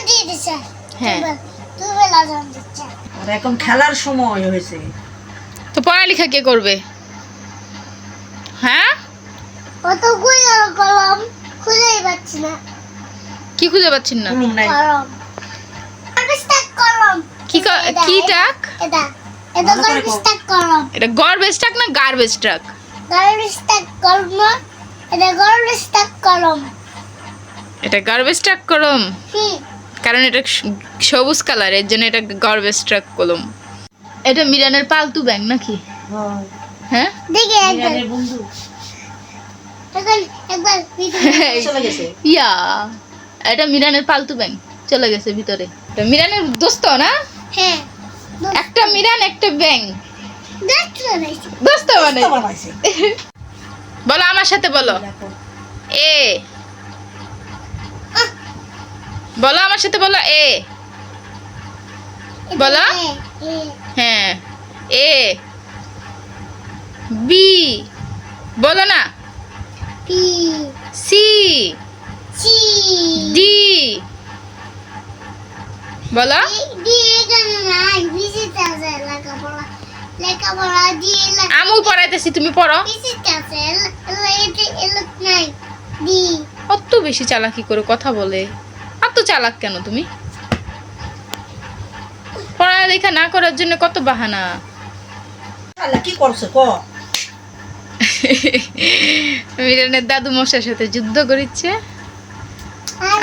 দিয়ে দিছে হ্যাঁ তুমি লাগাম দিচ্ছে আর এখন খেলার সময় হয়েছে। তো পড়ালেখা কে করবে? হ্যাঁ কত কই গেল কলম খুঁজেই পাচ্ছি না কি খুঁজে পাচ্ছেন না? কলম নাই। কলম আবিষ্কার কলম কি কি টাক? এটা এটা ভালো করে আবিষ্কার কলম এটা গার্বেজ ট্রাক না গার্বেজ ট্রাক? আবিষ্কার কলম এটা আবিষ্কার কলম এটা গার্বেজ ট্রাক কলম, হুম কারণ এটা সবুজ কালার, এর জন্য এটা গার্বেজ ট্রাক কলম। এটা মিরানের পালতু ব্যাং নাকি? হয়। হ্যাঁ দেখি একবার বিড়ালের বন্ধু এখন একবার চলে গেছে। ইয়া এটা মিরানের পালতু ব্যাং চলে গেছে ভিতরে। এটা মিরানের দোস্ত না? হ্যাঁ একটা মিরান একটা ব্যাং দেখছো নাকি দোস্ত মানে। তো বানাইছে। বলো আমার সাথে বলো, এ বলো আমার সাথে বলো, এ বলো। হ্যাঁ এ বি বলো না, পি সি সি ডি বলো। ডি এখানে নাই ভিজিট আছে লেখাপড়া লেখাপড়া ডি আমু পড়াইতেছি, তুমি পড়ো। ভিজিট আছে এতে এলক নাই ডি অত বেশি চালাকি করে কথা বলে, এত চালাক কেন তুমি? পড়ালেখা না করার জন্য কত বাহানা। তাহলে কি করছে ক? মিরানের দাদু মশার সাথে যুদ্ধ করিচ্ছে,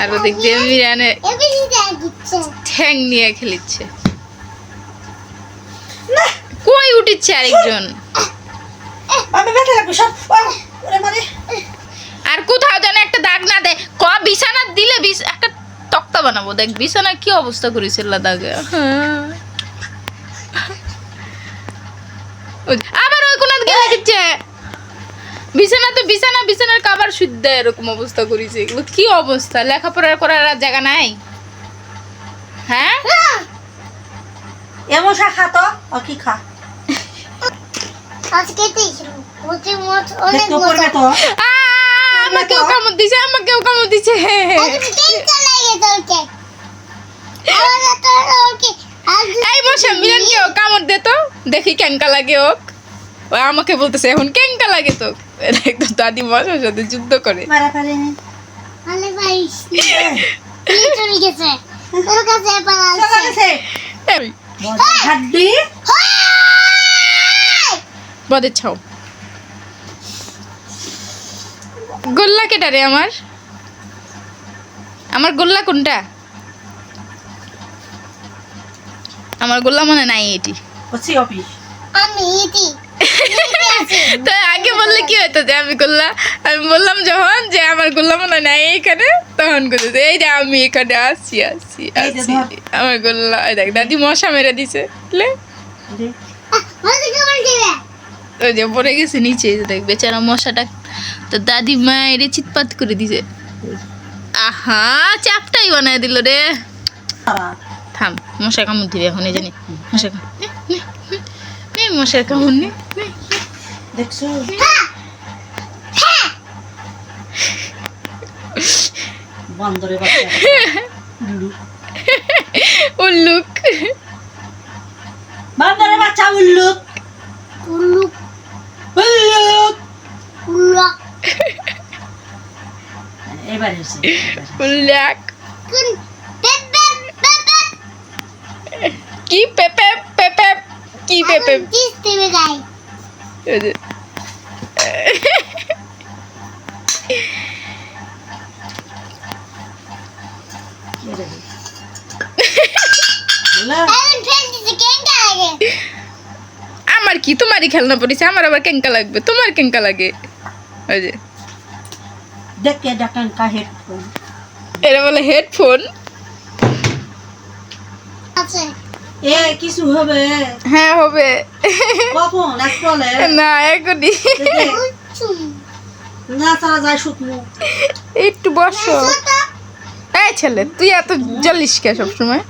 আর ওদিক দিয়ে মিরানের এবিসি দিচ্ছে ঠ্যাং নিয়ে খেলিচ্ছে। কই উঠিচ্ছে আরেকজন, আমি ব্যথা লাগবে সব। ওরে মারে। আর কোথাও যেন একটা দাগ না দেয়। বিছানা দিলে একটা তক্তা বানাবো। দেখ বিছানা কি অবস্থা করেছিল দাগে। আবার ওই কোন দিকে লাগিচ্ছে বিছানা, তো বিছানার কাবার শুদ্ধ এরকম অবস্থা করেছে। এগুলো কি অবস্থা? লেখাপড়া করার আর জায়গা নাই? হ্যাঁ এমন খা তো ও কি খা আজকে দেখি ওতে মোট অনেক দেখতে করবে তো। আমাকেও কামড় দিছে, আমাকেও কামড় দিছে। কেন লাগে তোকে আরে তোকে এই মশা মিরানকেও কামড় দে তো, দেখি কেঙ্কা লাগে ওক। ও আমাকে বলতেছে এখন কেঙ্কা লাগে তো। একদম দাদি মশার সাথে যুদ্ধ করে। মারা পারে না। আলে ভাই কি চলে গেছে তোর কাছে চলে পালাচ্ছে গেছে। এই, হাড্ডি বদের ছাও। গোল্লা কেটা রে আমার? আমার গোল্লা কোনটা? আমার গোল্লা মনে নাই এটি। হচ্ছে অফিস। আমি ইতি তো আগে বললে কি হতো যে আমি গোল্লা? আমি বললাম যখন যে আমার গোল্লা মনে নাই এখানে, তখন বলতে এই যে আমি এখানে আসছি আসছি এই যে আসছি। ধর। আমার গোল্লা ওই দেখ দাদি মশা মেরে দিছে। বুঝলে? যে বলতে কেমন দিবে ওই যে পড়ে গেছে নিচে, এই যে দেখ বেচারা মশাটা তো দাদি মায়ের চিৎপাত করে দিছে। আহা চাপটাই বানায় দিল রে। তারা থাম, মশা কামড় দিবে এখন, এই জানি মশা মশার কামড় নে। দেখছো বান্দরে বাচ্চা উল্লু। উল্লুক বান্দরে বাচ্চা উল্লু উল্লু উল্লু। উল্লু এবার এসে উল্লাক কোন পেপে পেপে কি পেপে পেপে কি পেপে। দিস দিবে গাই এই যে আমি ফেল দিতে কেন লাগে আমার কি তোমারই খেলনা পড়েছে, আমার আবার কেঙ্কা লাগবে? তোমার কেঙ্কা লাগে? ওই যে দেখে ডাকান কা হেডফোন এরা বলে হেডফোন। আছে এ কিছু হবে হ্যাঁ হবে কখন এক বলে না এখনই। উচ্চুম না তারা যায় শুকনো একটু বসো। এই ছেলে তুই এত জ্বলিস কে সবসময়?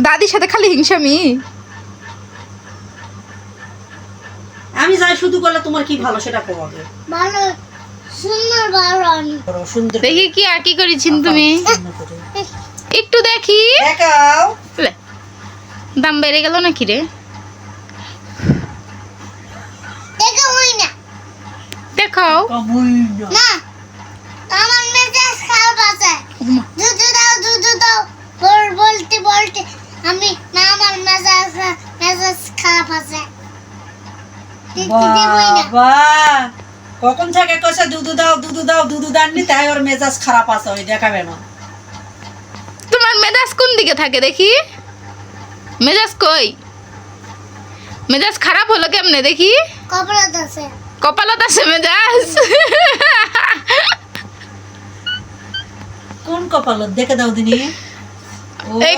দাদির সাথে খালি হিংসামি। আমি যাই শুধু করলে তোমার কি ভালো সেটা কমাবে ভালো সুন্দর বারণ বড় সুন্দর করে, দেখি কি আর কি করেছেন তুমি সুন্দর করে। একটু দেখি দেখাও লে, দাম বেড়ে গেল নাকি রে দেখো হই না দেখাও কমই না। না আমার মেজাজ খারাপ আছে ওমা, দুধ দাও বলতে বলতে আমি না আমার মেজাজ খারাপ আছে দেখতে দেবই না বাবা কখন থেকে কইছে দুধু দাও দাননি তাই ওর মেজাজ খারাপ আছে ওই দেখাবে না। তোমার মেজাজ কোন দিকে থাকে দেখি মেজাজ কই মেজাজ খারাপ হলো কেমনে দেখি কপালত আছে কপালত আছে মেজাজ কোন কপালত দেখে দাও দিনি। ও এই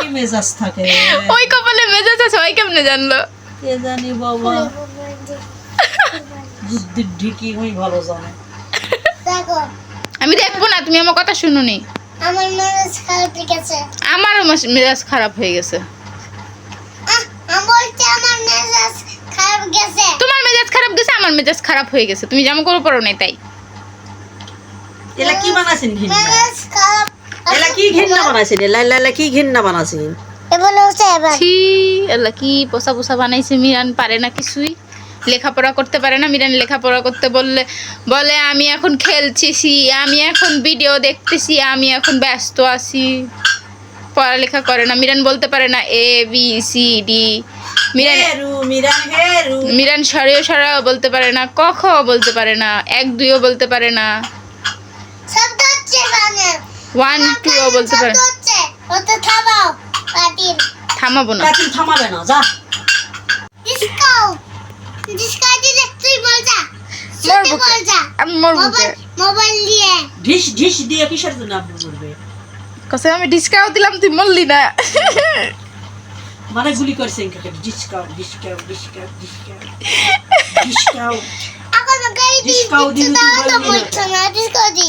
কি মেজাজ থাকে ওই কপালে মেজাজ আছে ওই কেমনে জানলো কে জানি বাবা বুদ্ধির ঢিকি হই ভালো জানে। দেখো আমি দেখবো না তুমি আমার কথা শুনুনি আমার মেজাজ খারাপ গেছে আমারও মেজাজ খারাপ হয়ে গেছে আমি বলছি আমার মেজাজ খারাপ গেছে তোমার মেজাজ খারাপ গেছে আমার মেজাজ খারাপ হয়ে গেছে তুমি জামা করো পারো নাই তাই এলা কি বানাছেন ঘিন্না মেজাজ খারাপ এলা কি ঘিন্না বানাছেন এলা কি ঘিন্না বানাছেন এবার হচ্ছে এবার ছি আল্লাহ কি পোষা পোষা বানাইছে মিরান পারে না কিছুই লেখাপড়া করতে পারে না মিরান লেখাপড়া করতে বলে আমি এখন খেলছি আমি এখন ভিডিও দেখতেছি আমি এখন ব্যস্ত আছি পড়ালেখা করে না মিরান বলতে পারে না A B C D Miran Miran সরাও বলতে পারে না ক খ বলতে পারে না 1 2 ও বলতে পারে না শব্দ হচ্ছে মানে 1 2 ও বলতে পারে না। হচ্ছে ওটা থামাও পাটির থামাবো না কাটিল থামাবে না যা ডিসকাউ দিলে তুই বল যা মরবো বল যা আমি মরবো কে? মোবাইল দিয়ে ঢিস দিয়ে কিসের জন্য আপনি বলবে কসে আমি ডিসকাউন্ট দিলাম তুই মরলি না মানে গুলি করছেন কাকে ডিসকাউ এখন গাড়ি ডিসকাউ দিলে তুই দাও তো বলবি না। বলছো না ডিসকাউ দি